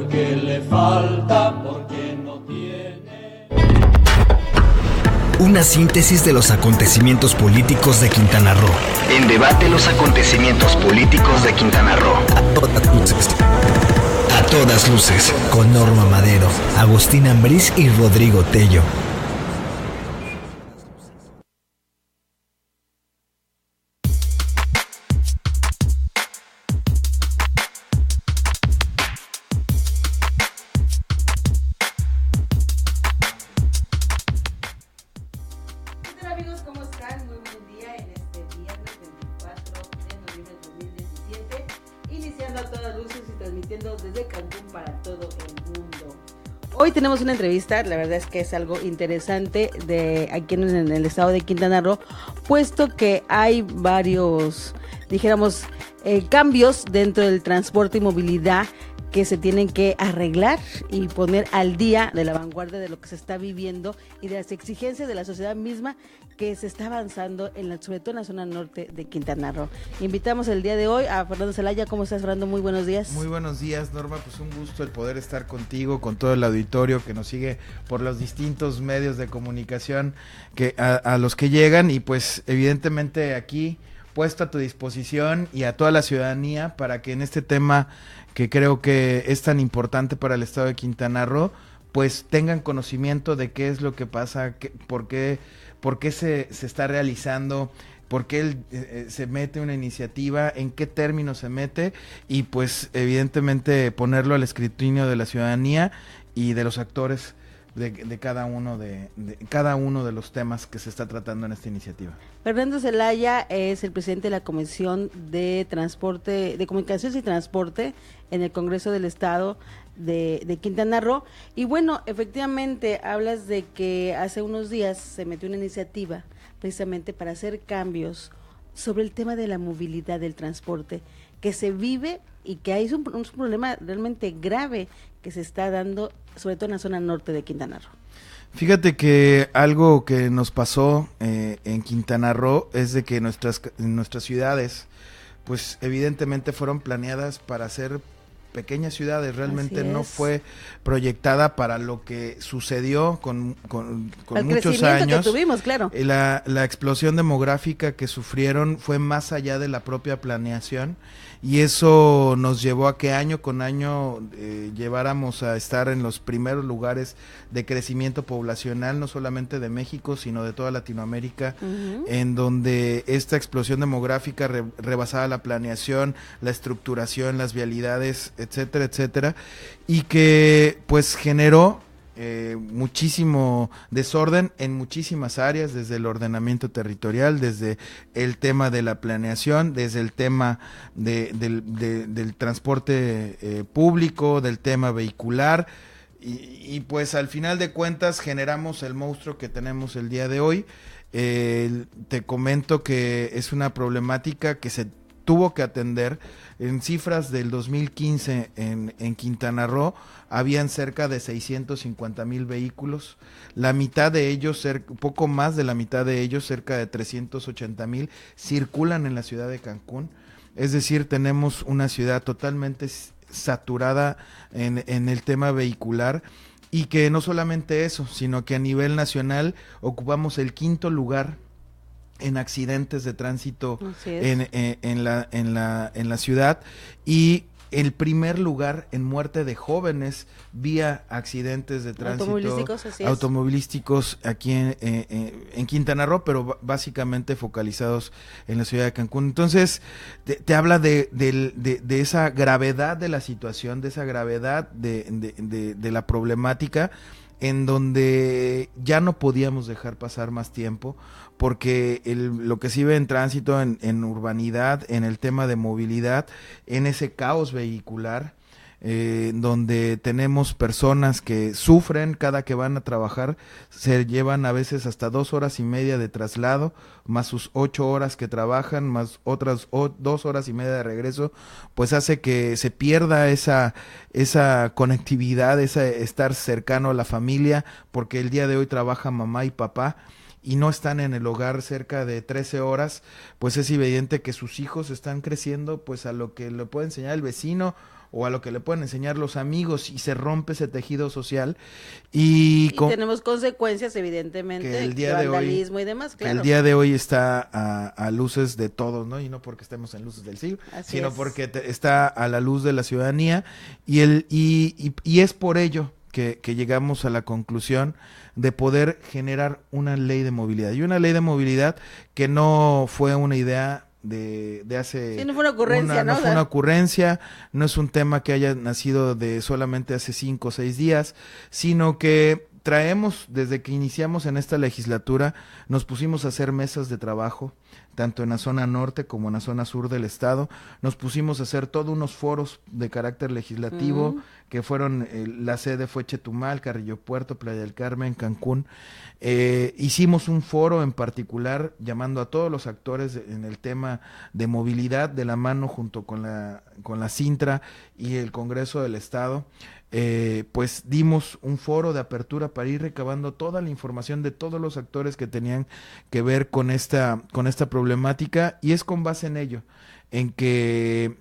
porque le falta, porque no tiene. Una síntesis de los acontecimientos políticos de Quintana Roo. En debate los acontecimientos políticos de Quintana Roo. A todas luces. Con Norma Madero, Agustín Ambriz y Rodrigo Tello. Hoy tenemos una entrevista, la verdad es que es algo interesante de aquí en el estado de Quintana Roo, puesto que hay varios, dijéramos, cambios dentro del transporte y movilidad que se tienen que arreglar y poner al día de la vanguardia de lo que se está viviendo y de las exigencias de la sociedad misma que se está avanzando, sobre todo en la zona norte de Quintana Roo. Invitamos el día de hoy a Fernando Zelaya. ¿Cómo estás, Fernando? Muy buenos días. Muy buenos días, Norma. Pues un gusto el poder estar contigo, con todo el auditorio que nos sigue por los distintos medios de comunicación que a los que llegan, y pues evidentemente aquí puesto a tu disposición y a toda la ciudadanía para que en este tema que creo que es tan importante para el estado de Quintana Roo, pues tengan conocimiento de qué es lo que pasa, por qué se está realizando, por qué se mete una iniciativa, en qué términos se mete, y pues evidentemente ponerlo al escrutinio de la ciudadanía y de los actores de cada uno de los temas que se está tratando en esta iniciativa. Fernando Zelaya es el presidente de la Comisión de Transporte, de Comunicaciones y Transporte en el Congreso del Estado de Quintana Roo. Y bueno, efectivamente hablas de que hace unos días se metió una iniciativa precisamente para hacer cambios sobre el tema de la movilidad del transporte que se vive y que hay un problema realmente grave que se está dando, sobre todo en la zona norte de Quintana Roo. Fíjate que algo que nos pasó en Quintana Roo es de que nuestras ciudades, pues evidentemente fueron planeadas para ser pequeñas ciudades, realmente no fue proyectada para lo que sucedió con muchos años. Que tuvimos, claro. La explosión demográfica que sufrieron fue más allá de la propia planeación, y eso nos llevó a que año con año lleváramos a estar en los primeros lugares de crecimiento poblacional, no solamente de México, sino de toda Latinoamérica, en donde esta explosión demográfica rebasaba la planeación, la estructuración, las vialidades, etcétera, etcétera, y que pues generó muchísimo desorden en muchísimas áreas, desde el ordenamiento territorial, desde el tema de la planeación, desde el tema del transporte público, del tema vehicular, y pues al final de cuentas generamos el monstruo que tenemos el día de hoy. Te comento que es una problemática que se tuvo que atender. En cifras del 2015 en Quintana Roo habían cerca de 650,000 vehículos, la mitad de ellos, poco más de la mitad de ellos, cerca de 380,000, circulan en la ciudad de Cancún. Es decir, tenemos una ciudad totalmente saturada en el tema vehicular, y que no solamente eso, sino que a nivel nacional ocupamos el 5º lugar en accidentes de tránsito en la ciudad, y el primer lugar en muerte de jóvenes vía accidentes de tránsito automovilísticos aquí en Quintana Roo, pero básicamente focalizados en la ciudad de Cancún. Entonces te habla de esa gravedad de la situación, de esa gravedad de la problemática, en donde ya no podíamos dejar pasar más tiempo, porque lo que se ve en tránsito, en urbanidad, en el tema de movilidad, en ese caos vehicular, donde tenemos personas que sufren cada que van a trabajar, se llevan a veces hasta 2 horas y media de traslado, más sus 8 horas que trabajan, más otras 2 horas y media de regreso, pues hace que se pierda esa conectividad, estar cercano a la familia, porque el día de hoy trabaja mamá y papá y no están en el hogar cerca de 13 horas, pues es evidente que sus hijos están creciendo pues a lo que le puede enseñar el vecino, o a lo que le pueden enseñar los amigos, y se rompe ese tejido social y tenemos consecuencias evidentemente, que el día de vandalismo hoy, y demás, claro. el día de hoy está a luces de todos, ¿no? Y no porque estemos en luces del siglo, Así sino es. porque está a la luz de la ciudadanía, y es por ello que llegamos a la conclusión de poder generar una ley de movilidad, y una ley de movilidad que no fue una idea de hace... Sí, no fue una ocurrencia, ¿no? No fue una ocurrencia, no es un tema que haya nacido de solamente hace 5 o 6 días, sino que traemos, desde que iniciamos en esta legislatura, nos pusimos a hacer mesas de trabajo, tanto en la zona norte como en la zona sur del estado. Nos pusimos a hacer todos unos foros de carácter legislativo, que fueron, la sede fue Chetumal, Carrillo Puerto, Playa del Carmen, Cancún. Hicimos un foro en particular llamando a todos los actores en el tema de movilidad, de la mano junto con la Cintra y el Congreso del Estado. Pues dimos un foro de apertura para ir recabando toda la información de todos los actores que tenían que ver con esta problemática, y es con base en ello, en que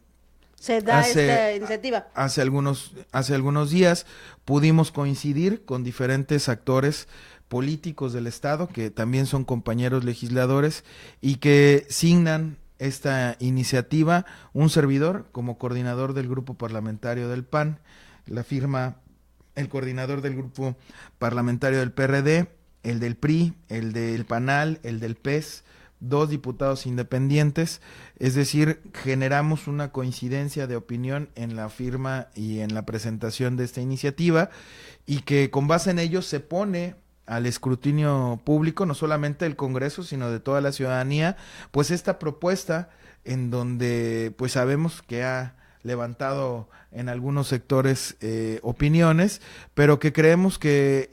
se da esta iniciativa. Hace algunos días pudimos coincidir con diferentes actores políticos del estado, que también son compañeros legisladores, y que signan esta iniciativa un servidor como coordinador del grupo parlamentario del PAN, la firma el coordinador del grupo parlamentario del PRD, el del PRI, el del PANAL, el del PES, 2 diputados independientes. Es decir, generamos una coincidencia de opinión en la firma y en la presentación de esta iniciativa, y que con base en ello se pone al escrutinio público, no solamente del Congreso, sino de toda la ciudadanía, pues esta propuesta, en donde pues sabemos que ha levantado en algunos sectores opiniones, pero que creemos que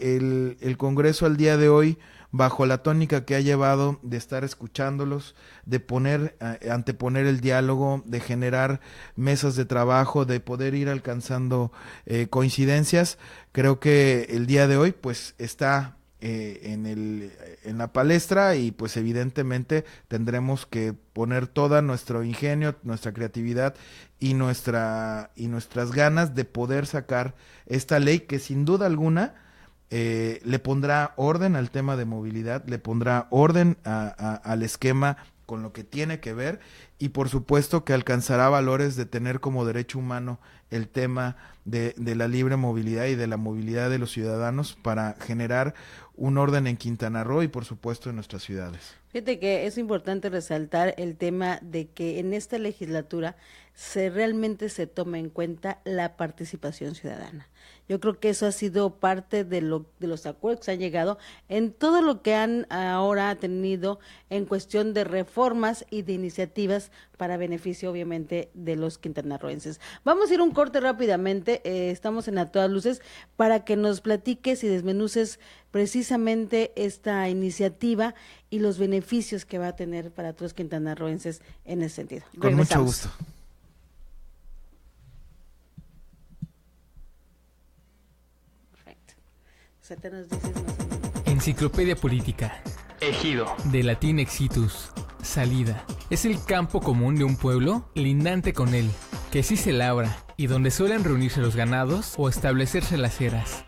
el Congreso al día de hoy, bajo la tónica que ha llevado de estar escuchándolos, de anteponer el diálogo, de generar mesas de trabajo, de poder ir alcanzando coincidencias, creo que el día de hoy pues está en la palestra, y pues evidentemente tendremos que poner toda nuestro ingenio, nuestra creatividad y nuestras ganas de poder sacar esta ley que sin duda alguna le pondrá orden al tema de movilidad, le pondrá orden al esquema con lo que tiene que ver, y por supuesto que alcanzará valores de tener como derecho humano el tema de la libre movilidad y de la movilidad de los ciudadanos, para generar un orden en Quintana Roo y por supuesto en nuestras ciudades. Fíjate que es importante resaltar el tema de que en esta legislatura realmente se toma en cuenta la participación ciudadana. Yo creo que eso ha sido parte de los acuerdos que se han llegado en todo lo que han ahora tenido en cuestión de reformas y de iniciativas para beneficio obviamente de los quintanarroenses. Vamos a ir un corte rápidamente, estamos en A Todas Luces, para que nos platiques y desmenuces precisamente esta iniciativa y los beneficios que va a tener para todos los quintanarroenses en ese sentido. Con mucho gusto. Enciclopedia Política. Ejido. De latín exitus, salida. Es el campo común de un pueblo lindante con él, que sí se labra, y donde suelen reunirse los ganados o establecerse las eras.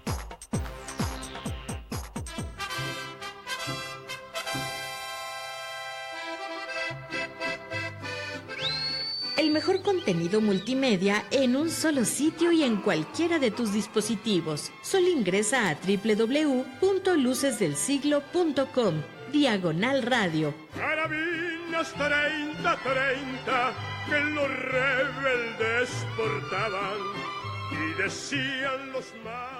El mejor contenido multimedia en un solo sitio y en cualquiera de tus dispositivos. Solo ingresa a www.lucesdelsiglo.com/radio. Carabinas 30-30 que los rebeldes portaban y decían los maderistas.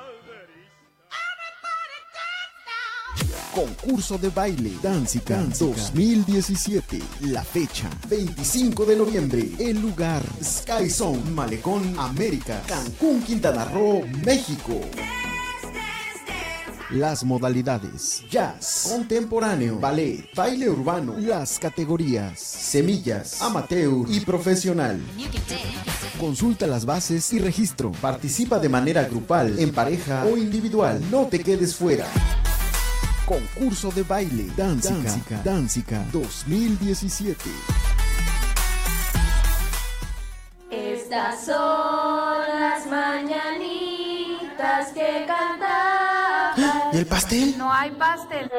Concurso de baile Danzica 2017. La fecha 25 de noviembre. El lugar Sky Zone, Malecón, América, Cancún, Quintana Roo, México. Las modalidades: jazz, contemporáneo, ballet, baile urbano. Las categorías: semillas, amateur y profesional. Consulta las bases y registro. Participa de manera grupal, en pareja o individual. No te quedes fuera. Concurso de baile Danzica 2017. Estas son galletas que cantaban. ¿Y el pastel? No hay pastel.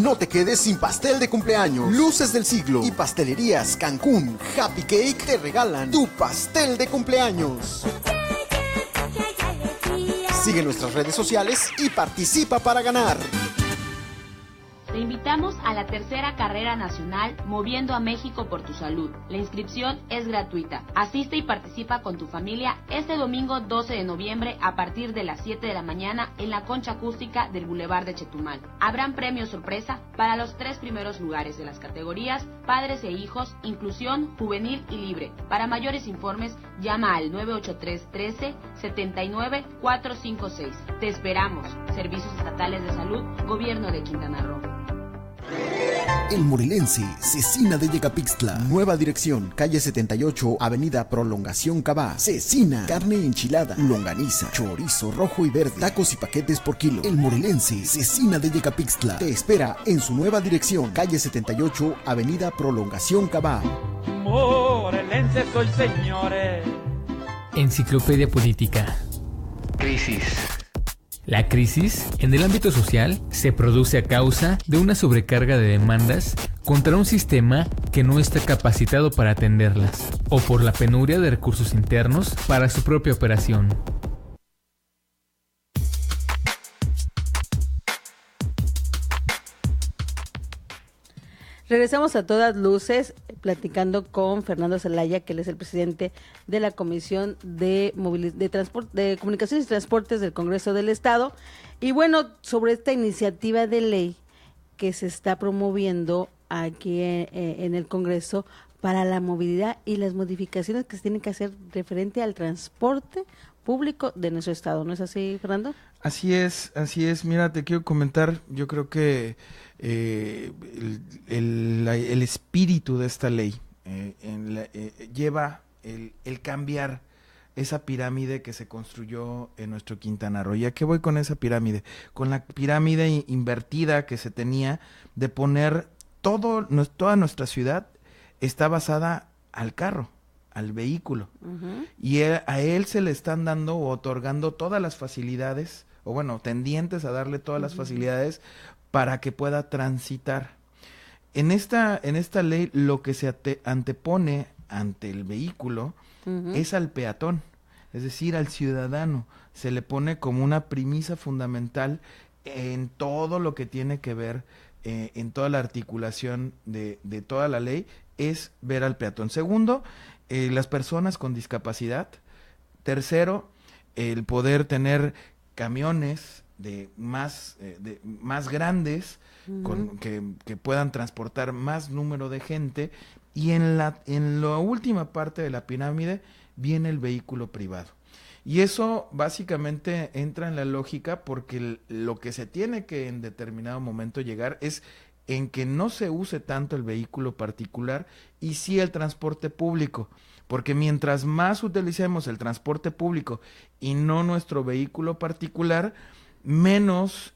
No te quedes sin pastel de cumpleaños. Luces del Siglo y Pastelerías Cancún Happy Cake te regalan tu pastel de cumpleaños. Sigue nuestras redes sociales y participa para ganar. Te invitamos a la tercera carrera nacional Moviendo a México por tu Salud. La inscripción es gratuita. Asiste y participa con tu familia este domingo 12 de noviembre a partir de las 7 de la mañana en la concha acústica del Boulevard de Chetumal. Habrán premios sorpresa para los 3 primeros lugares de las categorías Padres e Hijos, Inclusión, Juvenil y Libre. Para mayores informes, llama al 983 13 79 456. Te esperamos. Servicios Estatales de Salud, Gobierno de Quintana Roo. El Morelense, Cecina de Yecapixtla. Nueva dirección, calle 78, avenida Prolongación Cabá. Cecina, carne enchilada, longaniza, chorizo rojo y verde, tacos y paquetes por kilo. El Morelense, Cecina de Yecapixtla. Te espera en su nueva dirección, calle 78, avenida Prolongación Cabá. Morelense soy, señores. Enciclopedia Política. Crisis. La crisis, en el ámbito social, se produce a causa de una sobrecarga de demandas contra un sistema que no está capacitado para atenderlas, o por la penuria de recursos internos para su propia operación. Regresamos a todas luces platicando con Fernando Zelaya, que él es el presidente de la Comisión de Comunicaciones y Transportes del Congreso del Estado. Y bueno, sobre esta iniciativa de ley que se está promoviendo aquí en el Congreso para la movilidad y las modificaciones que se tienen que hacer referente al transporte público de nuestro Estado. ¿No es así, Fernando? Así es. Mira, te quiero comentar, yo creo que el espíritu de esta ley lleva el cambiar esa pirámide que se construyó en nuestro Quintana Roo. ¿Y a qué voy con esa pirámide? Con la pirámide invertida que se tenía de poner toda nuestra ciudad está basada al carro, al vehículo. Uh-huh. Y a él se le están dando o otorgando todas las facilidades, o bueno, tendientes a darle todas las facilidades para que pueda transitar. En esta ley lo que se antepone ante el vehículo es al peatón, es decir, al ciudadano. Se le pone como una premisa fundamental en todo lo que tiene que ver, en toda la articulación de toda la ley, es ver al peatón. Segundo, las personas con discapacidad. Tercero, el poder tener camiones de más grandes, que puedan transportar más número de gente. Y en la última parte de la pirámide viene el vehículo privado. Y eso básicamente entra en la lógica porque lo que se tiene que en determinado momento llegar es en que no se use tanto el vehículo particular y sí el transporte público. Porque mientras más utilicemos el transporte público y no nuestro vehículo particular, menos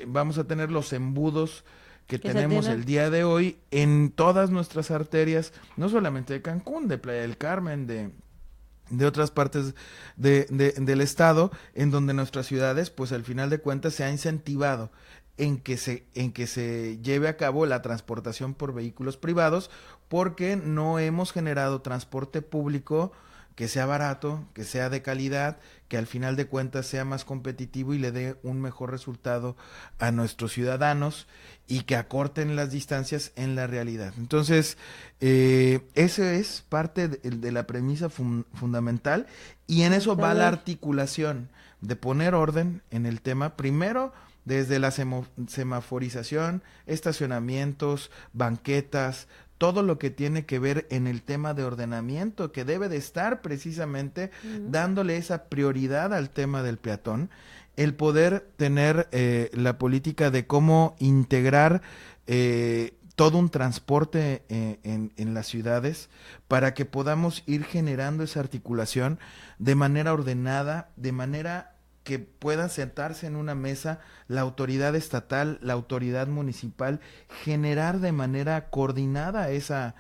vamos a tener los embudos que tenemos el día de hoy en todas nuestras arterias, no solamente de Cancún, de Playa del Carmen, de otras partes del estado, en donde nuestras ciudades, pues al final de cuentas se ha incentivado en que se lleve a cabo la transportación por vehículos privados, porque no hemos generado transporte público que sea barato, que sea de calidad, que al final de cuentas sea más competitivo y le dé un mejor resultado a nuestros ciudadanos y que acorten las distancias en la realidad. Entonces, ese es parte de la premisa fundamental, y en eso va la articulación de poner orden en el tema, primero desde la semaforización, estacionamientos, banquetas, todo lo que tiene que ver en el tema de ordenamiento, que debe de estar precisamente dándole esa prioridad al tema del peatón, el poder tener la política de cómo integrar todo un transporte en las ciudades para que podamos ir generando esa articulación de manera ordenada, de manera que puedan sentarse en una mesa la autoridad estatal, la autoridad municipal, generar de manera coordinada esas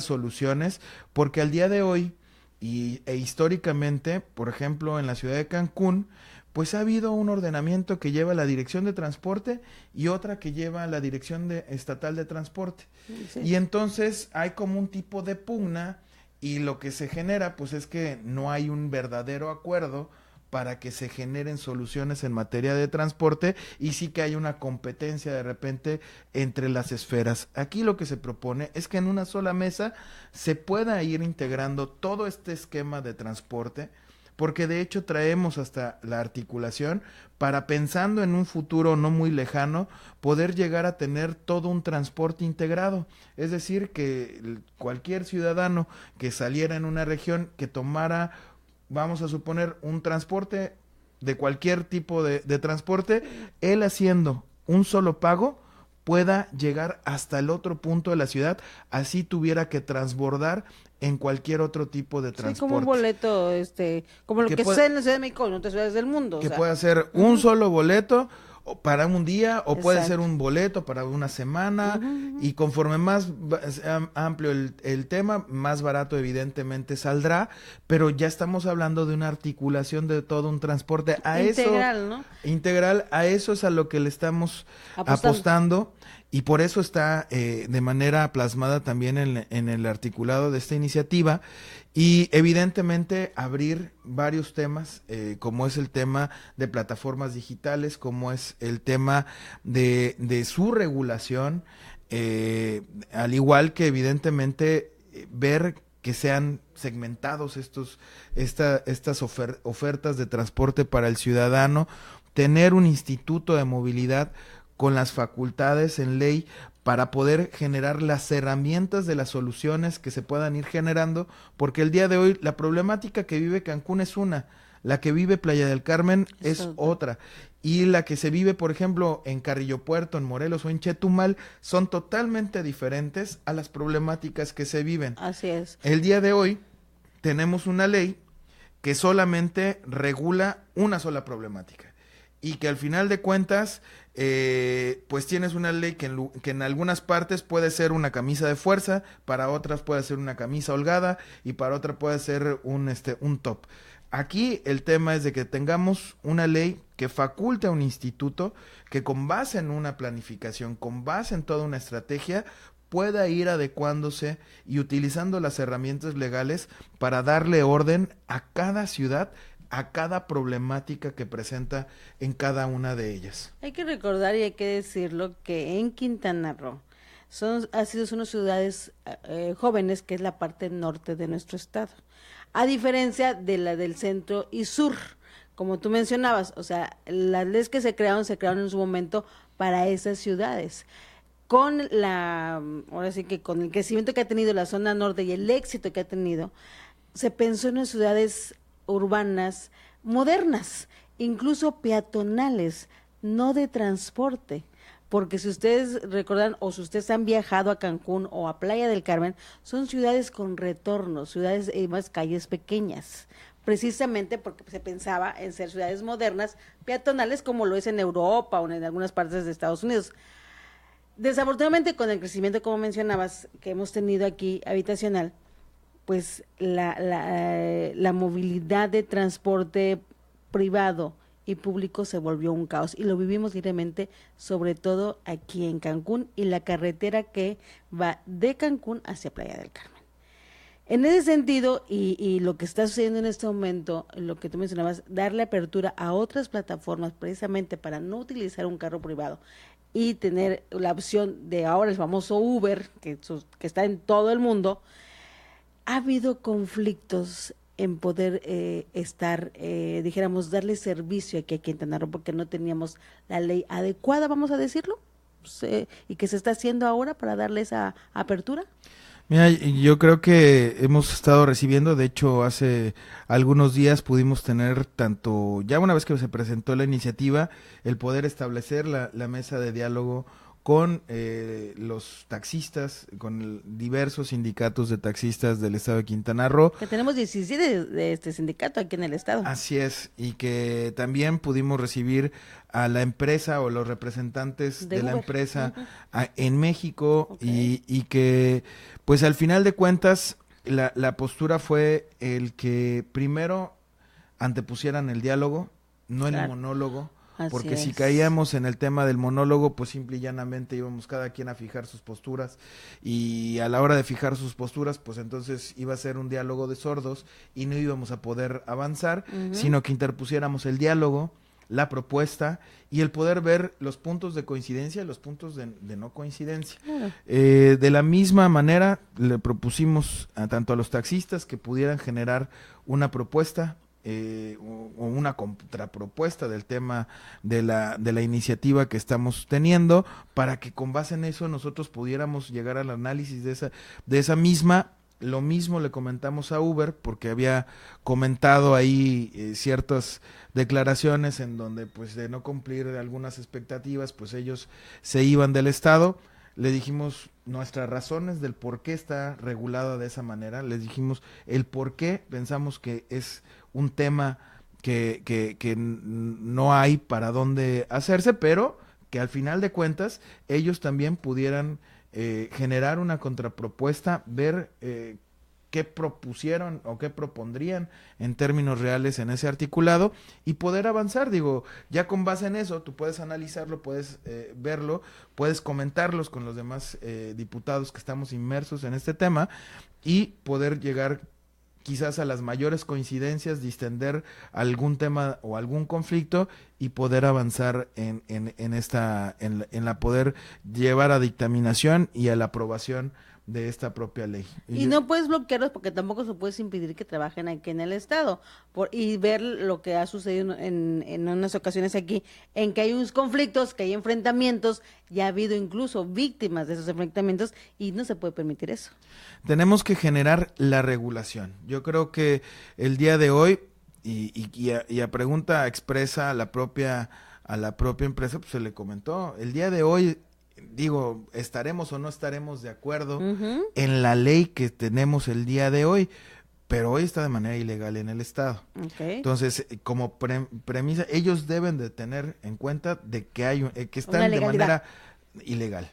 soluciones, porque al día de hoy e históricamente, por ejemplo, en la ciudad de Cancún, pues ha habido un ordenamiento que lleva la Dirección de Transporte y otra que lleva la Dirección Estatal de Transporte. Sí. Y entonces hay como un tipo de pugna, y lo que se genera pues es que no hay un verdadero acuerdo para que se generen soluciones en materia de transporte, y sí que hay una competencia de repente entre las esferas. Aquí lo que se propone es que en una sola mesa se pueda ir integrando todo este esquema de transporte, porque de hecho traemos hasta la articulación para, pensando en un futuro no muy lejano, poder llegar a tener todo un transporte integrado. Es decir, que cualquier ciudadano que saliera en una región, que tomara, vamos a suponer, un transporte de cualquier tipo de transporte, él haciendo un solo pago pueda llegar hasta el otro punto de la ciudad, así tuviera que transbordar en cualquier otro tipo de transporte. Sí, como un boleto, como lo que sucede en la Ciudad de México en otras ciudades del mundo. Que pueda ser un solo boleto para un día, o puede ser un boleto para una semana, y conforme más amplio el tema, más barato evidentemente saldrá, pero ya estamos hablando de una articulación de todo un transporte. Integral, ¿no? Integral, a eso es a lo que le estamos apostando. Y por eso está de manera plasmada también en el articulado de esta iniciativa, y evidentemente abrir varios temas, como es el tema de plataformas digitales, como es el tema de su regulación, al igual que evidentemente ver que sean segmentados estas ofertas de transporte para el ciudadano, tener un instituto de movilidad con las facultades en ley para poder generar las herramientas de las soluciones que se puedan ir generando, porque el día de hoy la problemática que vive Cancún es una, la que vive Playa del Carmen es otra, y la que se vive, por ejemplo, en Carrillo Puerto, en Morelos o en Chetumal, son totalmente diferentes a las problemáticas que se viven. Así es. El día de hoy tenemos una ley que solamente regula una sola problemática, y que al final de cuentas pues tienes una ley que en algunas partes puede ser una camisa de fuerza, para otras puede ser una camisa holgada, y para otra puede ser un top. Aquí el tema es de que tengamos una ley que faculte a un instituto que, con base en una planificación, con base en toda una estrategia, pueda ir adecuándose y utilizando las herramientas legales para darle orden a cada ciudad, a cada problemática que presenta en cada una de ellas. Hay que recordar y hay que decirlo que en Quintana Roo ha sido una ciudades jóvenes, que es la parte norte de nuestro estado, a diferencia de la del centro y sur, como tú mencionabas. O sea, las leyes que se crearon en su momento para esas ciudades. Ahora sí que con el crecimiento que ha tenido la zona norte y el éxito que ha tenido, se pensó en las ciudades urbanas modernas, incluso peatonales, no de transporte, porque si ustedes recuerdan, o si ustedes han viajado a Cancún o a Playa del Carmen, son ciudades con retorno, ciudades y más calles pequeñas, precisamente porque se pensaba en ser ciudades modernas, peatonales, como lo es en Europa o en algunas partes de Estados Unidos. Desafortunadamente, con el crecimiento, como mencionabas, que hemos tenido aquí habitacional, pues la movilidad de transporte privado y público se volvió un caos, y lo vivimos directamente, sobre todo aquí en Cancún y la carretera que va de Cancún hacia Playa del Carmen. En ese sentido, y lo que está sucediendo en este momento, lo que tú mencionabas, darle apertura a otras plataformas precisamente para no utilizar un carro privado y tener la opción de ahora el famoso Uber, que está en todo el mundo. Ha habido conflictos en poder darle servicio aquí a Quintana Roo, porque no teníamos la ley adecuada, vamos a decirlo, y que se está haciendo ahora para darle esa apertura. Mira, yo creo que hemos estado recibiendo, de hecho hace algunos días pudimos tener tanto, ya una vez que se presentó la iniciativa, el poder establecer la mesa de diálogo con los taxistas, con diversos sindicatos de taxistas del estado de Quintana Roo. Que tenemos 17 de este sindicato aquí en el estado. Así es, y que también pudimos recibir a la empresa o los representantes de la empresa en México, y que pues al final de cuentas la postura fue el que primero antepusieran el diálogo, no el monólogo, porque si caíamos en el tema del monólogo, pues simple y llanamente íbamos cada quien a fijar sus posturas, y a la hora de fijar sus posturas, pues entonces iba a ser un diálogo de sordos y no íbamos a poder avanzar, sino que interpusiéramos el diálogo, la propuesta y el poder ver los puntos de coincidencia y los puntos de no coincidencia. De la misma manera le propusimos tanto a los taxistas que pudieran generar una propuesta o una contrapropuesta del tema de la iniciativa que estamos teniendo, para que con base en eso nosotros pudiéramos llegar al análisis de esa misma. Lo mismo le comentamos a Uber, porque había comentado ahí ciertas declaraciones en donde, pues, de no cumplir algunas expectativas, pues ellos se iban del estado. Le dijimos nuestras razones del por qué está regulada de esa manera, les dijimos el por qué pensamos que es un tema que no hay para dónde hacerse, pero que al final de cuentas ellos también pudieran generar una contrapropuesta, ver qué propusieron o qué propondrían en términos reales en ese articulado y poder avanzar. Digo, ya con base en eso tú puedes analizarlo, puedes verlo, puedes comentarlos con los demás diputados que estamos inmersos en este tema y poder llegar quizás a las mayores coincidencias, distender algún tema o algún conflicto y poder avanzar en la poder llevar a dictaminación y a la aprobación de esta propia ley. Y no puedes bloquearlos porque tampoco se puedes impedir que trabajen aquí en el estado y ver lo que ha sucedido en unas ocasiones aquí, en que hay unos conflictos, que hay enfrentamientos, ya ha habido incluso víctimas de esos enfrentamientos y no se puede permitir eso. Tenemos que generar la regulación. Yo creo que el día de hoy, y a pregunta expresa a la propia empresa, pues se le comentó, el día de hoy, digo, estaremos o no estaremos de acuerdo en la ley que tenemos el día de hoy, pero hoy está de manera ilegal en el estado. Entonces, como premisa, ellos deben de tener en cuenta de que que están de manera ilegal.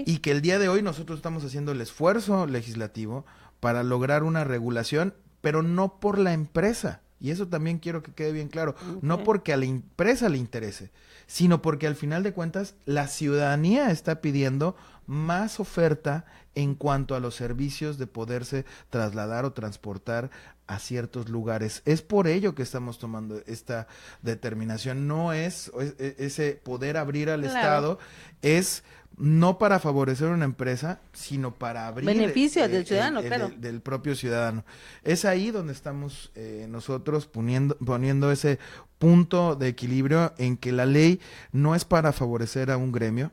Y que el día de hoy nosotros estamos haciendo el esfuerzo legislativo para lograr una regulación, pero no por la empresa. Y eso también quiero que quede bien claro, no porque a la empresa le interese, sino porque al final de cuentas la ciudadanía está pidiendo más oferta en cuanto a los servicios de poderse trasladar o transportar a ciertos lugares. Es por ello que estamos tomando esta determinación. No es ese poder abrir al Estado, es no para favorecer una empresa, sino para abrir beneficio del ciudadano, del propio ciudadano. Es ahí donde estamos nosotros poniendo ese punto de equilibrio en que la ley no es para favorecer a un gremio,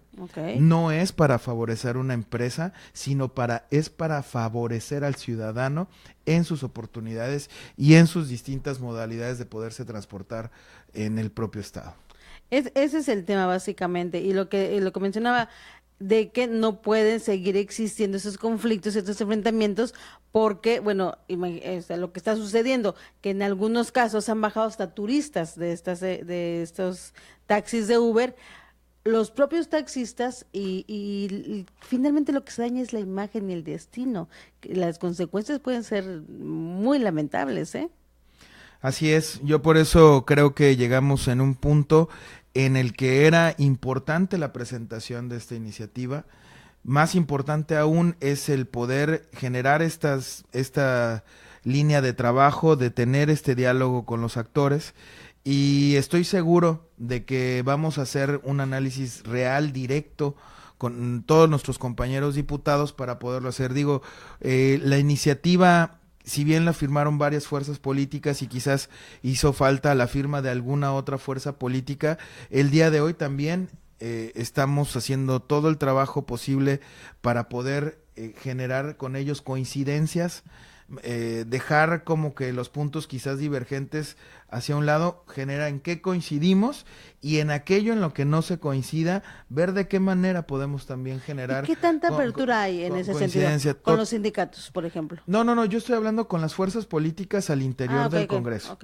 no es para favorecer una empresa, sino es para favorecer al ciudadano en sus oportunidades y en sus distintas modalidades de poderse transportar en el propio estado. Ese es el tema básicamente, y lo que mencionaba de que no pueden seguir existiendo esos conflictos, estos enfrentamientos, porque, bueno, lo que está sucediendo, que en algunos casos han bajado hasta turistas de estos taxis de Uber, los propios taxistas, y finalmente lo que se daña es la imagen y el destino. Las consecuencias pueden ser muy lamentables, ¿eh? Así es, yo por eso creo que llegamos en un punto en el que era importante la presentación de esta iniciativa. Más importante aún es el poder generar esta línea de trabajo, de tener este diálogo con los actores, y estoy seguro de que vamos a hacer un análisis real, directo, con todos nuestros compañeros diputados para poderlo hacer. Digo, la iniciativa, si bien la firmaron varias fuerzas políticas y quizás hizo falta la firma de alguna otra fuerza política, el día de hoy también estamos haciendo todo el trabajo posible para poder generar con ellos coincidencias, dejar como que los puntos quizás divergentes hacia un lado, genera en qué coincidimos, y en aquello en lo que no se coincida, ver de qué manera podemos también generar. ¿Y qué tanta apertura hay en ese sentido? Con los sindicatos, por ejemplo. No, yo estoy hablando con las fuerzas políticas al interior del Congreso.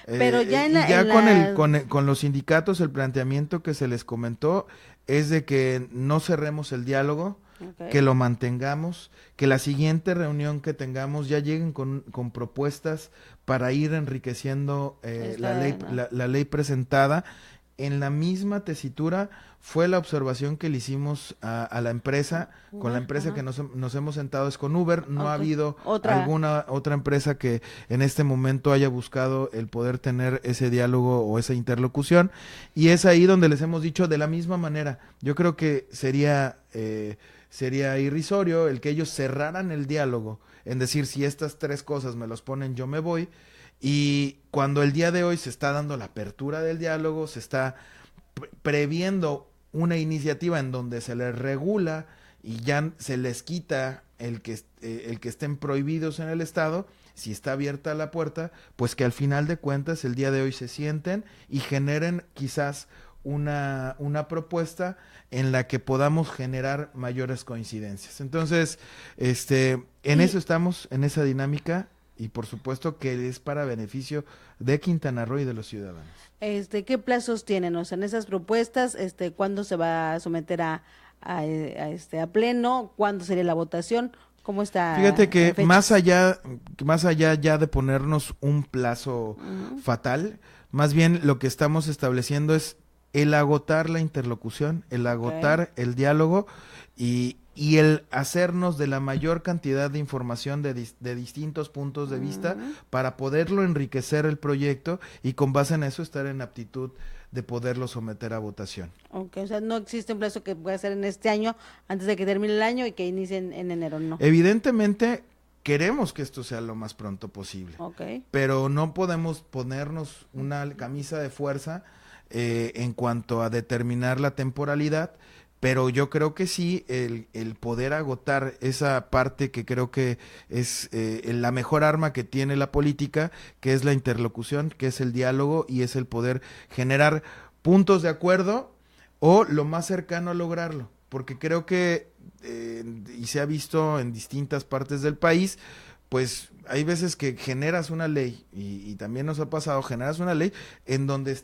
Pero ya con los sindicatos, el planteamiento que se les comentó es de que no cerremos el diálogo, que lo mantengamos, que la siguiente reunión que tengamos ya lleguen con propuestas para ir enriqueciendo la ley presentada. En la misma tesitura fue la observación que le hicimos a la empresa, con la empresa que nos hemos sentado es con Uber, no ha habido alguna otra empresa que en este momento haya buscado el poder tener ese diálogo o esa interlocución, y es ahí donde les hemos dicho de la misma manera. Yo creo que sería irrisorio el que ellos cerraran el diálogo, en decir, si estas tres cosas me los ponen, yo me voy. Y cuando el día de hoy se está dando la apertura del diálogo, se está previendo una iniciativa en donde se les regula y ya se les quita el que estén prohibidos en el Estado, si está abierta la puerta, pues que al final de cuentas el día de hoy se sienten y generen quizás una propuesta en la que podamos generar mayores coincidencias. Entonces, en eso estamos, en esa dinámica. Y por supuesto que es para beneficio de Quintana Roo y de los ciudadanos. ¿Qué plazos tienen? O sea, en esas propuestas, ¿cuándo se va a someter a pleno? ¿Cuándo sería la votación? ¿Cómo está? Fíjate que más allá ya de ponernos un plazo fatal, más bien lo que estamos estableciendo es el agotar la interlocución, el agotar el diálogo y el hacernos de la mayor cantidad de información de distintos puntos de vista para poderlo enriquecer el proyecto y con base en eso estar en aptitud de poderlo someter a votación. O sea, no existe un plazo que pueda ser en este año, antes de que termine el año y que inicie en enero, ¿no? Evidentemente queremos que esto sea lo más pronto posible, pero no podemos ponernos una camisa de fuerza en cuanto a determinar la temporalidad. Pero yo creo que sí, el poder agotar esa parte que creo que es la mejor arma que tiene la política, que es la interlocución, que es el diálogo y es el poder generar puntos de acuerdo o lo más cercano a lograrlo. Porque creo que, y se ha visto en distintas partes del país, pues hay veces que generas una ley, y también nos ha pasado, generas una ley en donde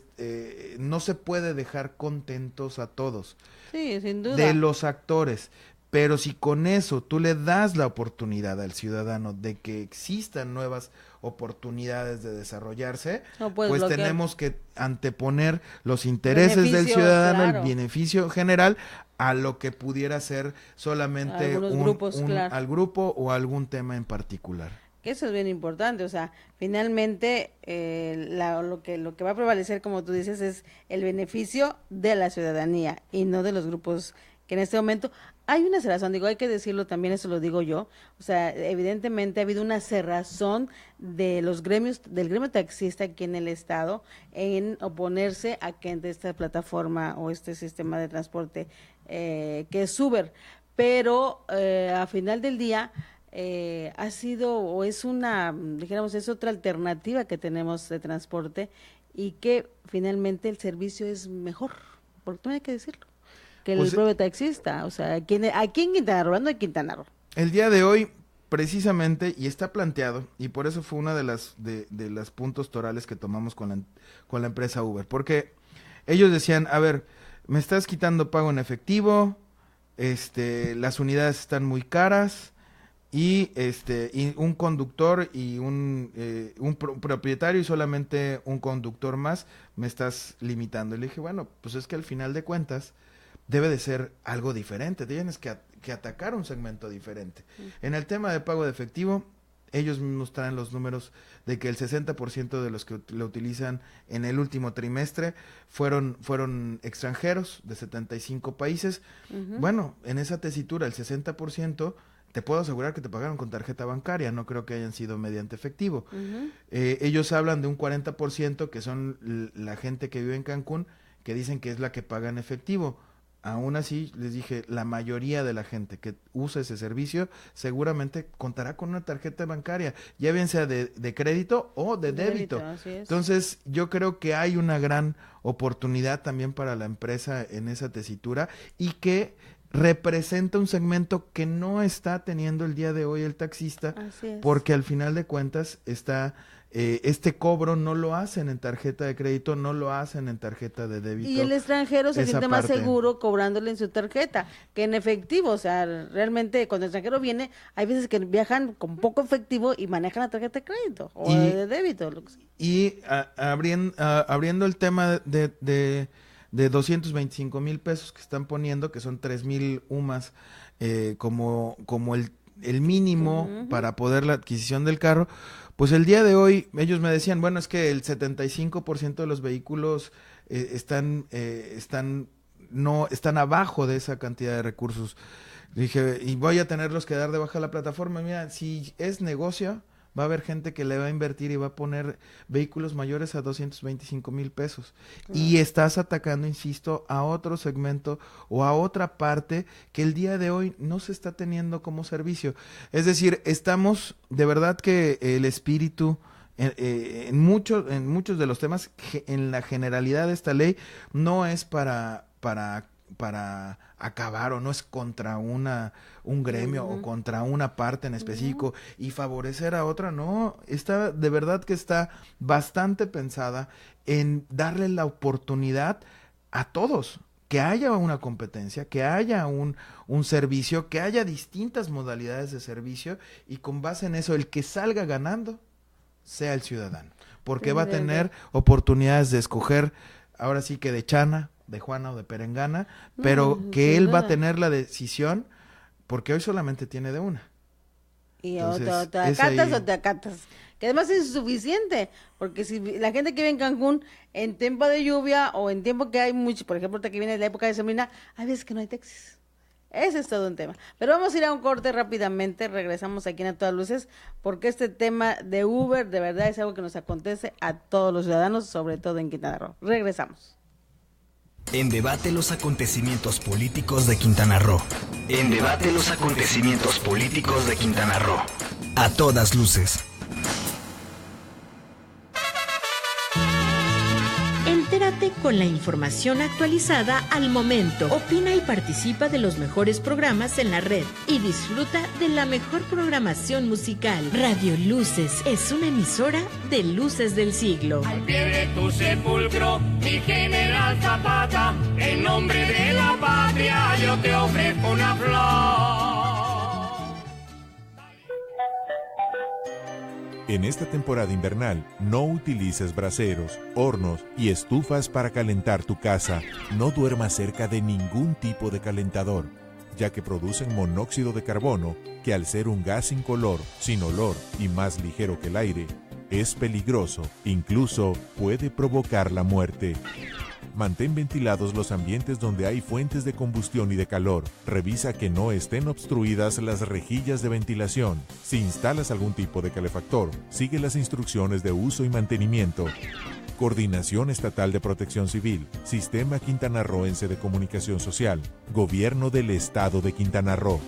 no se puede dejar contentos a todos. Sí, sin duda. De los actores, pero si con eso tú le das la oportunidad al ciudadano de que existan nuevas oportunidades de desarrollarse, pues tenemos que anteponer los intereses del ciudadano, el beneficio general, a lo que pudiera ser solamente al grupo o algún tema en particular. Eso es bien importante, o sea, finalmente lo que va a prevalecer, como tú dices, es el beneficio de la ciudadanía y no de los grupos que en este momento hay una cerrazón, hay que decirlo también, eso lo digo yo, o sea, evidentemente ha habido una cerrazón de los gremios, del gremio taxista aquí en el estado, en oponerse a que entre esta plataforma o este sistema de transporte que es Uber, pero a final del día ha sido o es es otra alternativa que tenemos de transporte y que finalmente el servicio es mejor, porque no hay que decirlo, que el propio taxista, o sea, aquí en Quintana Roo, hablando de Quintana Roo. El día de hoy, precisamente, y está planteado, y por eso fue una de las puntos torales que tomamos con la empresa Uber, porque ellos decían, a ver, me estás quitando pago en efectivo, las unidades están muy caras, y un conductor y un propietario y solamente un conductor más me estás limitando. Y le dije, bueno, pues es que al final de cuentas debe de ser algo diferente, tienes que atacar un segmento diferente. En el tema de pago de efectivo, ellos mismos traen los números de que el 60% de los que lo utilizan en el último trimestre fueron extranjeros de 75 países. Bueno, en esa tesitura, el 60%, te puedo asegurar que te pagaron con tarjeta bancaria, no creo que hayan sido mediante efectivo. Ellos hablan de un 40% que son la gente que vive en Cancún, que dicen que es la que paga en efectivo. Aún así, les dije, la mayoría de la gente que usa ese servicio seguramente contará con una tarjeta bancaria, ya bien sea de crédito o de débito. Entonces, yo creo que hay una gran oportunidad también para la empresa en esa tesitura y que representa un segmento que no está teniendo el día de hoy el taxista, porque al final de cuentas está este cobro no lo hacen en tarjeta de crédito, no lo hacen en tarjeta de débito. Y el extranjero se Esa siente más parte. seguro cobrándole en su tarjeta que en efectivo. O sea, realmente cuando el extranjero viene, hay veces que viajan con poco efectivo y manejan la tarjeta de crédito o de débito. Lo que sea. Y abriendo el tema de 225,000 pesos que están poniendo, que son 3,000 UMAS como el mínimo para poder la adquisición del carro, pues el día de hoy ellos me decían, bueno, es que el 75% de los vehículos están abajo de esa cantidad de recursos. Dije, y voy a tenerlos que dar de baja la plataforma. Mira, si es negocio, va a haber gente que le va a invertir y va a poner vehículos mayores a 225,000 pesos. Y estás atacando, insisto, a otro segmento o a otra parte que el día de hoy no se está teniendo como servicio. Es decir, estamos, de verdad que el espíritu en muchos de los temas, en la generalidad de esta ley, no es para acabar o no es contra un gremio o contra una parte en específico y favorecer a otra, no, está de verdad que está bastante pensada en darle la oportunidad a todos, que haya una competencia, que haya un servicio, que haya distintas modalidades de servicio y con base en eso el que salga ganando sea el ciudadano, porque va a tener oportunidades de escoger, ahora sí que de Chana, de Juana o de Perengana, pero que él va a tener la decisión, porque hoy solamente tiene de una. Y entonces, o te acatas o te acatas. Que además es insuficiente, porque si la gente que vive en Cancún en tiempo de lluvia o en tiempo que hay mucho, por ejemplo, ahorita que viene la época de sembrina, hay veces que no hay taxis. Ese es todo un tema. Pero vamos a ir a un corte rápidamente, regresamos aquí en A Todas Luces, porque este tema de Uber de verdad es algo que nos acontece a todos los ciudadanos, sobre todo en Quintana Roo. Regresamos. En debate los acontecimientos políticos de Quintana Roo. En debate los acontecimientos políticos de Quintana Roo. A todas luces. Entérate con la información actualizada al momento. Opina y participa de los mejores programas en la red y disfruta de la mejor programación musical. Radio Luces es una emisora de Luces del Siglo. Al pie de tu sepulcro, mi general Zapata, en nombre de la patria yo te ofrezco una flor. En esta temporada invernal, no utilices braseros, hornos y estufas para calentar tu casa. No duermas cerca de ningún tipo de calentador, ya que producen monóxido de carbono, que al ser un gas incolor, sin olor y más ligero que el aire, es peligroso, incluso puede provocar la muerte. Mantén ventilados los ambientes donde hay fuentes de combustión y de calor. Revisa que no estén obstruidas las rejillas de ventilación. Si instalas algún tipo de calefactor, sigue las instrucciones de uso y mantenimiento. Coordinación Estatal de Protección Civil, Sistema Quintanarroense de Comunicación Social, Gobierno del Estado de Quintana Roo.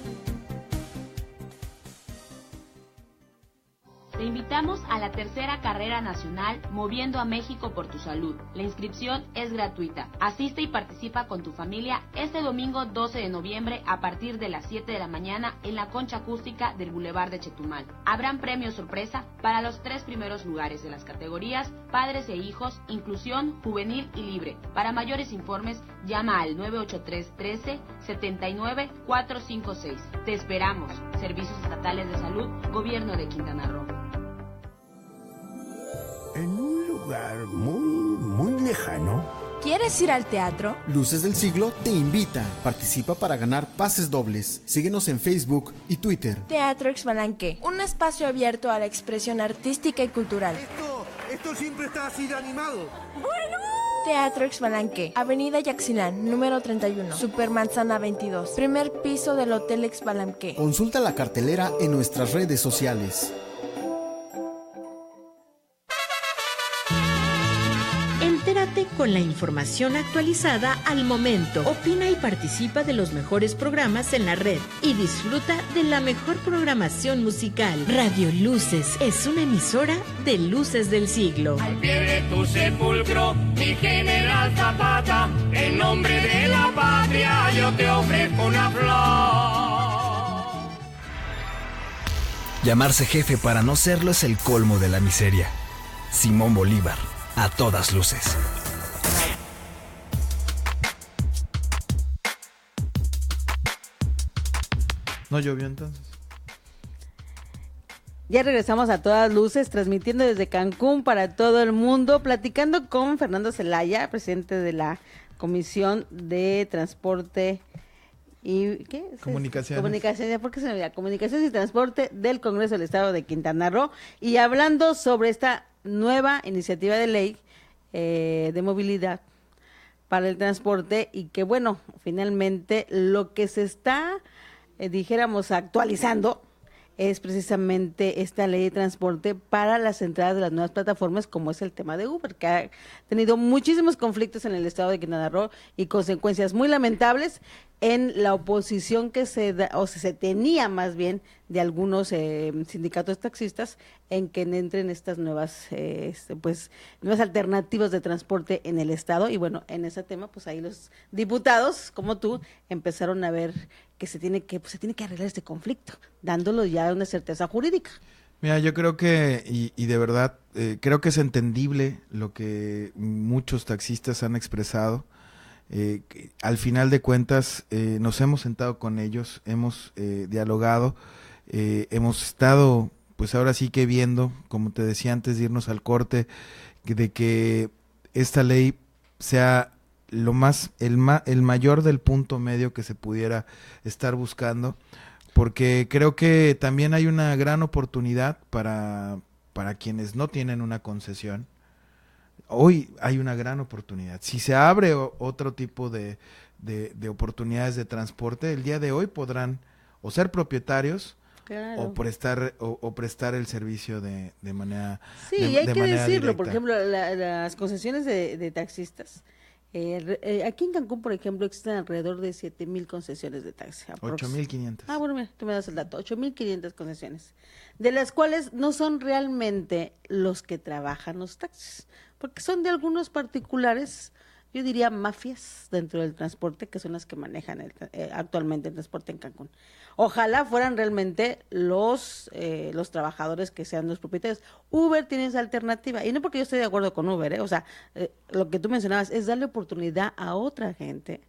Te invitamos a la tercera carrera nacional Moviendo a México por tu Salud. La inscripción es gratuita. Asiste y participa con tu familia este domingo 12 de noviembre a partir de las 7 de la mañana en la concha acústica del Boulevard de Chetumal. Habrán premios sorpresa para los 3 primeros lugares de las categorías Padres e Hijos, Inclusión, Juvenil y Libre. Para mayores informes, llama al 983-13-79-456. Te esperamos. Servicios Estatales de Salud, Gobierno de Quintana Roo. En un lugar muy lejano. ¿Quieres ir al teatro? Luces del Siglo te invita. Participa para ganar pases dobles. Síguenos en Facebook y Twitter. Teatro Exbalanque, un espacio abierto a la expresión artística y cultural. Esto siempre está así de animado. ¡Bueno! Teatro Exbalanque, Avenida Yaxilán, número 31, Supermanzana 22, primer piso del Hotel Exbalanque. Consulta la cartelera en nuestras redes sociales. Entérate con la información actualizada al momento. Opina y participa de los mejores programas en la red y disfruta de la mejor programación musical. Radio Luces es una emisora de Luces del Siglo. Al pie de tu sepulcro, mi general Zapata, en nombre de la patria yo te ofrezco una flor. Llamarse jefe para no serlo es el colmo de la miseria. Simón Bolívar, a todas luces. ¿No llovió entonces? Ya regresamos a todas luces, transmitiendo desde Cancún para todo el mundo, platicando con Fernando Zelaya, presidente de la Comisión de Transporte y ¿qué? Comunicaciones, ¿por qué se me olvida? Comunicaciones y Transporte del Congreso del Estado de Quintana Roo, y hablando sobre esta nueva iniciativa de ley de movilidad para el transporte, y que bueno, finalmente lo que se está, dijéramos, actualizando es precisamente esta ley de transporte para las entradas de las nuevas plataformas, como es el tema de Uber, que ha tenido muchísimos conflictos en el estado de Quintana Roo y consecuencias muy lamentables en la oposición que se da, o se tenía más bien, de algunos sindicatos taxistas en que entren estas nuevas nuevas alternativas de transporte en el estado. Y bueno, en ese tema, pues ahí los diputados, como tú, empezaron a ver que se tiene que arreglar este conflicto, dándolo ya una certeza jurídica. Mira, yo creo que, y de verdad, creo que es entendible lo que muchos taxistas han expresado. Al final de cuentas, nos hemos sentado con ellos, hemos dialogado, hemos estado, pues ahora sí que viendo, como te decía antes de irnos al corte, de que esta ley sea el mayor del punto medio que se pudiera estar buscando, porque creo que también hay una gran oportunidad para quienes no tienen una concesión. Hoy hay una gran oportunidad. Si se abre otro tipo de oportunidades de transporte, el día de hoy podrán o ser propietarios, claro, o prestar el servicio de manera sí, y hay que decirlo, directa. Por ejemplo, las concesiones de taxistas. Aquí en Cancún, por ejemplo, existen alrededor de 7,000 concesiones de taxi. 8,500. Bueno, mira, tú me das el dato, 8,500 concesiones, de las cuales no son realmente los que trabajan los taxis, porque son de algunos particulares, yo diría mafias dentro del transporte, que son las que manejan actualmente el transporte en Cancún. Ojalá fueran realmente los trabajadores que sean los propietarios. Uber tiene esa alternativa, y no porque yo esté de acuerdo con Uber, o sea, lo que tú mencionabas es darle oportunidad a otra gente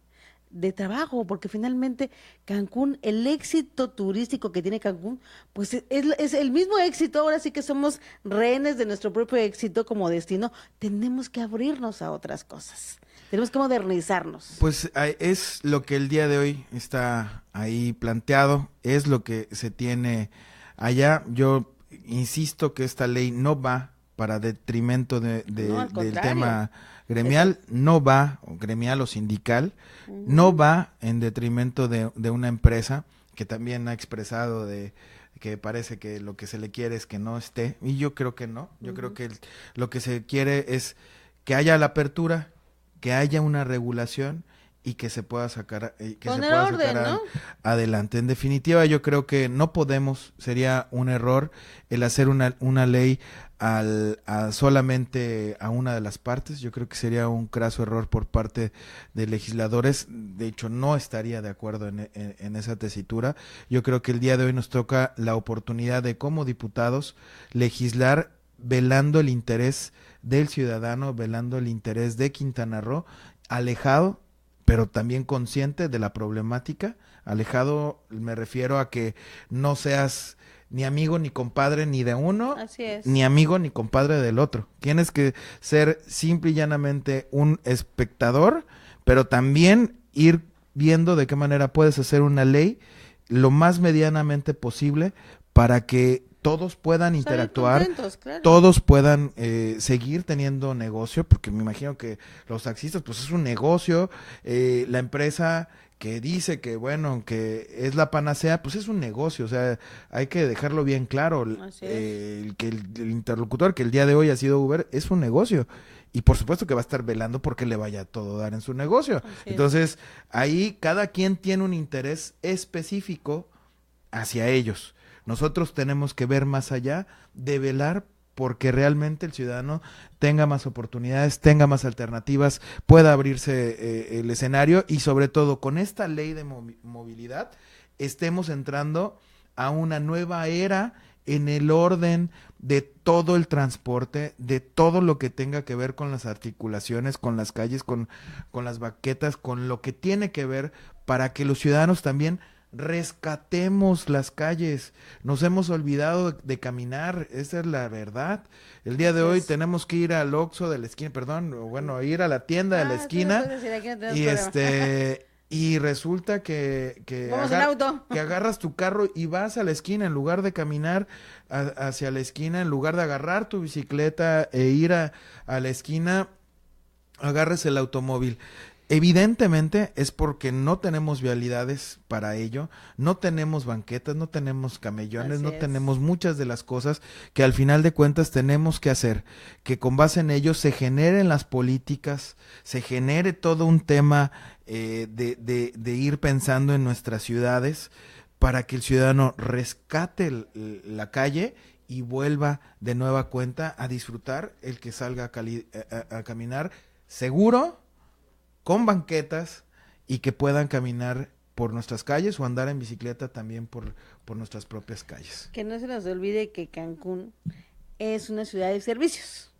de trabajo, porque finalmente Cancún, el éxito turístico que tiene Cancún, pues es el mismo éxito. Ahora sí que somos rehenes de nuestro propio éxito como destino. Tenemos que abrirnos a otras cosas, tenemos que modernizarnos. Pues es lo que el día de hoy está ahí planteado, es lo que se tiene allá. Yo insisto que esta ley no va para detrimento del tema gremial, no va, gremial o sindical, no va en detrimento de una empresa que también ha expresado que parece que lo que se le quiere es que no esté, y yo creo que no, yo creo que lo que se quiere es que haya la apertura, que haya una regulación y que se pueda sacar, ¿no? Adelante. En definitiva, yo creo que no podemos, sería un error el hacer una ley solamente a una de las partes. Yo creo que sería un craso error por parte de legisladores. De hecho, no estaría de acuerdo en esa tesitura. Yo creo que el día de hoy nos toca la oportunidad de, como diputados, legislar velando el interés del ciudadano, velando el interés de Quintana Roo, alejado, pero también consciente de la problemática. Alejado, me refiero a que no seas ni amigo ni compadre ni de uno, ni amigo ni compadre del otro. Tienes que ser simple y llanamente un espectador, pero también ir viendo de qué manera puedes hacer una ley lo más medianamente posible para que todos puedan interactuar, claro, todos puedan seguir teniendo negocio, porque me imagino que los taxistas, pues es un negocio, la empresa que dice que, bueno, que es la panacea, pues es un negocio, o sea, hay que dejarlo bien claro, el interlocutor que el día de hoy ha sido Uber es un negocio, y por supuesto que va a estar velando porque le vaya a todo dar en su negocio. Entonces, ahí cada quien tiene un interés específico hacia ellos. Nosotros tenemos que ver más allá, de velar porque realmente el ciudadano tenga más oportunidades, tenga más alternativas, pueda abrirse el escenario, y sobre todo con esta ley de movilidad estemos entrando a una nueva era en el orden de todo el transporte, de todo lo que tenga que ver con las articulaciones, con las calles, con las banquetas, con lo que tiene que ver para que los ciudadanos también rescatemos las calles. Nos hemos olvidado de caminar, esa es la verdad. El día de hoy tenemos que ir al Oxxo de la esquina, ir a la tienda de la esquina, y resulta que agarras tu carro y vas a la esquina en lugar de caminar hacia la esquina, en lugar de agarrar tu bicicleta e ir a la esquina, agarres el automóvil. Evidentemente es porque no tenemos vialidades para ello, no tenemos banquetas, no tenemos camellones, no tenemos muchas de las cosas que al final de cuentas tenemos que hacer, que con base en ello se generen las políticas, se genere todo un tema de ir pensando en nuestras ciudades para que el ciudadano rescate la calle y vuelva de nueva cuenta a disfrutar el que salga a caminar seguro, con banquetas y que puedan caminar por nuestras calles o andar en bicicleta también por nuestras propias calles. Que no se nos olvide que Cancún es una ciudad de servicios.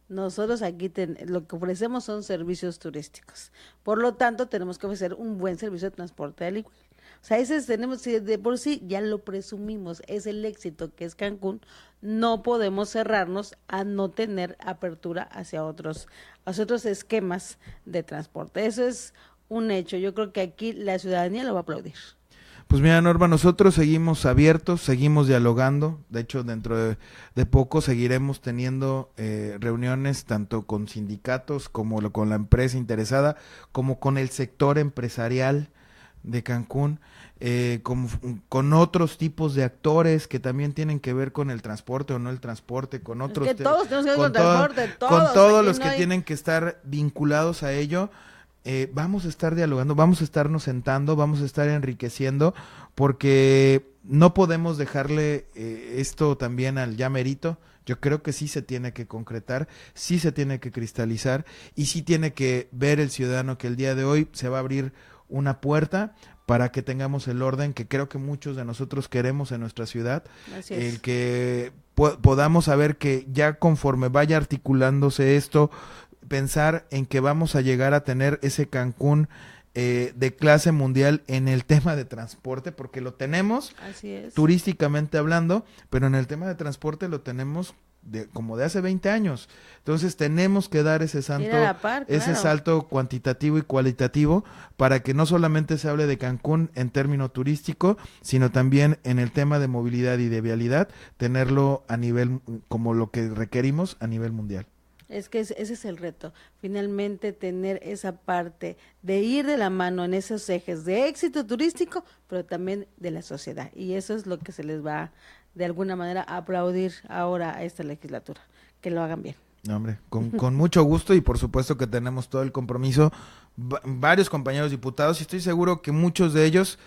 Nosotros aquí lo que ofrecemos son servicios turísticos. Por lo tanto, tenemos que ofrecer un buen servicio de transporte al igual. O sea, tenemos, de por sí ya lo presumimos, es el éxito que es Cancún. No podemos cerrarnos a no tener apertura hacia otros esquemas de transporte. Eso es un hecho. Yo creo que aquí la ciudadanía lo va a aplaudir. Pues mira, Norma, nosotros seguimos abiertos, seguimos dialogando. De hecho, dentro de poco seguiremos teniendo reuniones tanto con sindicatos como con la empresa interesada, como con el sector empresarial de Cancún, con otros tipos de actores que también tienen que ver con el transporte o no el transporte, con otros, todos tenemos que ver con transporte, con todos los que tienen que estar vinculados a ello. Vamos a estar dialogando, vamos a estarnos sentando, vamos a estar enriqueciendo, porque no podemos dejarle esto también al ya merito. Yo creo que sí se tiene que concretar, sí se tiene que cristalizar y sí tiene que ver el ciudadano que el día de hoy se va a abrir una puerta para que tengamos el orden que creo que muchos de nosotros queremos en nuestra ciudad. Así es. El que podamos saber que ya conforme vaya articulándose esto, pensar en que vamos a llegar a tener ese Cancún de clase mundial en el tema de transporte, porque lo tenemos. Así es. Turísticamente hablando, pero en el tema de transporte lo tenemos como de hace 20 años. Entonces tenemos que dar ese salto cuantitativo y cualitativo para que no solamente se hable de Cancún en término turístico, sino también en el tema de movilidad y de vialidad, tenerlo a nivel, como lo que requerimos a nivel mundial. Es que ese es el reto, finalmente tener esa parte de ir de la mano en esos ejes de éxito turístico, pero también de la sociedad, y eso es lo que se les va de alguna manera a aplaudir ahora a esta legislatura, que lo hagan bien. No, hombre, con mucho gusto, y por supuesto que tenemos todo el compromiso, varios compañeros diputados, y estoy seguro que muchos de ellos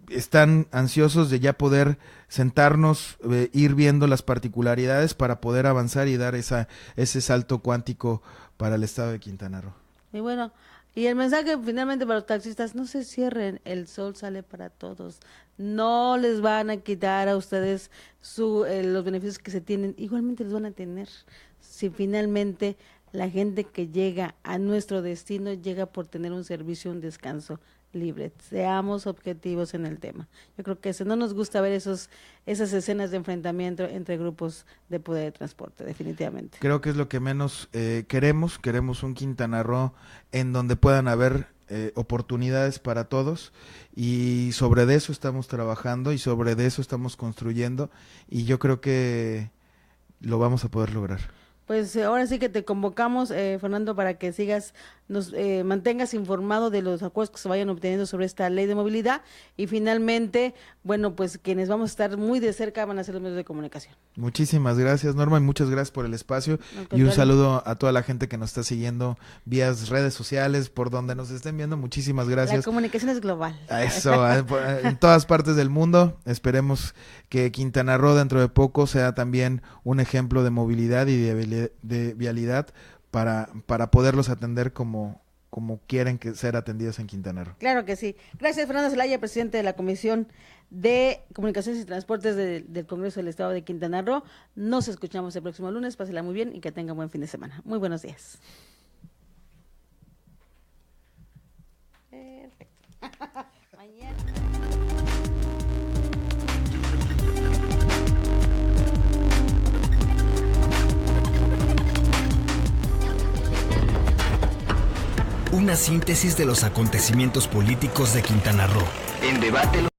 están ansiosos de ya poder sentarnos, ir viendo las particularidades para poder avanzar y dar ese salto cuántico para el estado de Quintana Roo. Y bueno, y el mensaje finalmente para los taxistas: no se cierren, el sol sale para todos, no les van a quitar a ustedes los beneficios que se tienen, igualmente los van a tener si finalmente la gente que llega a nuestro destino llega por tener un servicio, un descanso libre. Seamos objetivos en el tema. Yo creo que no nos gusta ver esas escenas de enfrentamiento entre grupos de poder de transporte, definitivamente. Creo que es lo que menos queremos un Quintana Roo en donde puedan haber oportunidades para todos, y sobre eso estamos trabajando y sobre eso estamos construyendo, y yo creo que lo vamos a poder lograr. Pues ahora sí que te convocamos, Fernando, para que nos mantengas informado de los acuerdos que se vayan obteniendo sobre esta ley de movilidad, y finalmente, bueno, pues quienes vamos a estar muy de cerca van a ser los medios de comunicación. Muchísimas gracias, Norma, y muchas gracias por el espacio, y un saludo a toda la gente que nos está siguiendo vía redes sociales, por donde nos estén viendo. Muchísimas gracias. La comunicación es global. Eso, en todas partes del mundo. Esperemos que Quintana Roo dentro de poco sea también un ejemplo de movilidad y de vialidad para poderlos atender como quieren ser atendidas en Quintana Roo. Claro que sí. Gracias, Fernando Zelaya, presidente de la Comisión de Comunicaciones y Transportes del Congreso del Estado de Quintana Roo. Nos escuchamos el próximo lunes. Pásela muy bien y que tenga un buen fin de semana. Muy buenos días. Perfecto. Mañana. Una síntesis de los acontecimientos políticos de Quintana Roo. En Debate